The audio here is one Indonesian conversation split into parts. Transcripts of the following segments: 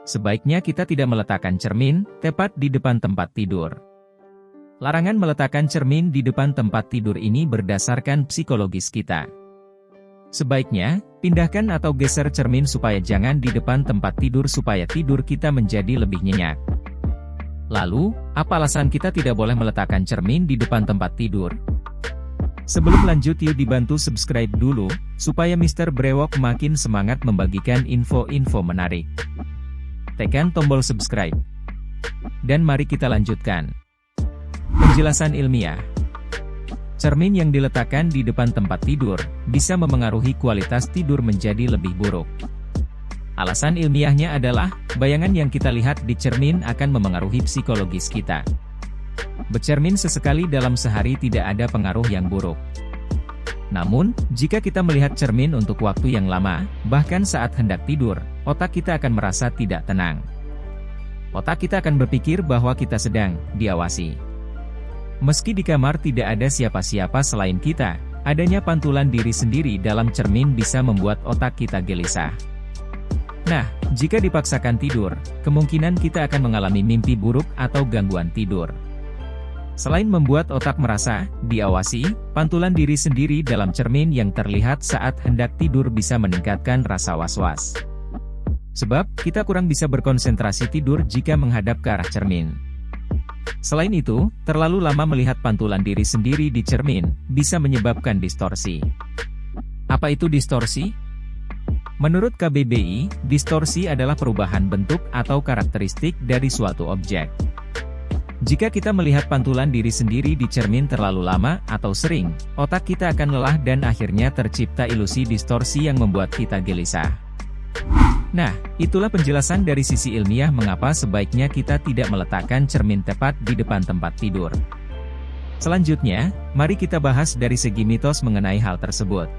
sebaiknya kita tidak meletakkan cermin tepat di depan tempat tidur. Larangan meletakkan cermin di depan tempat tidur ini berdasarkan psikologis kita. Sebaiknya, pindahkan atau geser cermin supaya jangan di depan tempat tidur supaya tidur kita menjadi lebih nyenyak. Lalu, apa alasan kita tidak boleh meletakkan cermin di depan tempat tidur? Sebelum lanjut yuk dibantu subscribe dulu, supaya Mr. Brewok makin semangat membagikan info-info menarik. Tekan tombol subscribe. Dan mari kita lanjutkan. Penjelasan ilmiah. Cermin yang diletakkan di depan tempat tidur, bisa memengaruhi kualitas tidur menjadi lebih buruk. Alasan ilmiahnya adalah, bayangan yang kita lihat di cermin akan memengaruhi psikologis kita. Bercermin sesekali dalam sehari tidak ada pengaruh yang buruk. Namun, jika kita melihat cermin untuk waktu yang lama, bahkan saat hendak tidur, otak kita akan merasa tidak tenang. Otak kita akan berpikir bahwa kita sedang diawasi. Meski di kamar tidak ada siapa-siapa selain kita, adanya pantulan diri sendiri dalam cermin bisa membuat otak kita gelisah. Nah, jika dipaksakan tidur, kemungkinan kita akan mengalami mimpi buruk atau gangguan tidur. Selain membuat otak merasa diawasi, pantulan diri sendiri dalam cermin yang terlihat saat hendak tidur bisa meningkatkan rasa was-was. Sebab, kita kurang bisa berkonsentrasi tidur jika menghadap ke arah cermin. Selain itu, terlalu lama melihat pantulan diri sendiri di cermin, bisa menyebabkan distorsi. Apa itu distorsi? Menurut KBBI, distorsi adalah perubahan bentuk atau karakteristik dari suatu objek. Jika kita melihat pantulan diri sendiri di cermin terlalu lama atau sering, otak kita akan lelah dan akhirnya tercipta ilusi distorsi yang membuat kita gelisah. Nah, itulah penjelasan dari sisi ilmiah mengapa sebaiknya kita tidak meletakkan cermin tepat di depan tempat tidur. Selanjutnya, mari kita bahas dari segi mitos mengenai hal tersebut.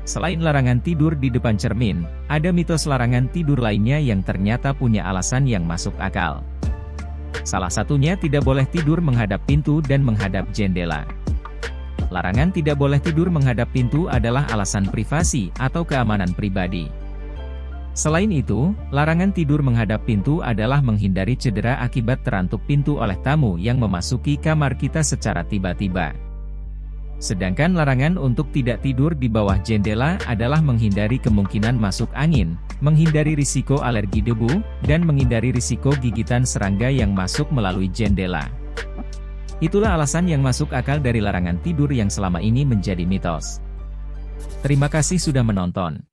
Selain larangan tidur di depan cermin, ada mitos larangan tidur lainnya yang ternyata punya alasan yang masuk akal. Salah satunya tidak boleh tidur menghadap pintu dan menghadap jendela. Larangan tidak boleh tidur menghadap pintu adalah alasan privasi atau keamanan pribadi. Selain itu, larangan tidur menghadap pintu adalah menghindari cedera akibat terantuk pintu oleh tamu yang memasuki kamar kita secara tiba-tiba. Sedangkan larangan untuk tidak tidur di bawah jendela adalah menghindari kemungkinan masuk angin, menghindari risiko alergi debu, dan menghindari risiko gigitan serangga yang masuk melalui jendela. Itulah alasan yang masuk akal dari larangan tidur yang selama ini menjadi mitos. Terima kasih sudah menonton.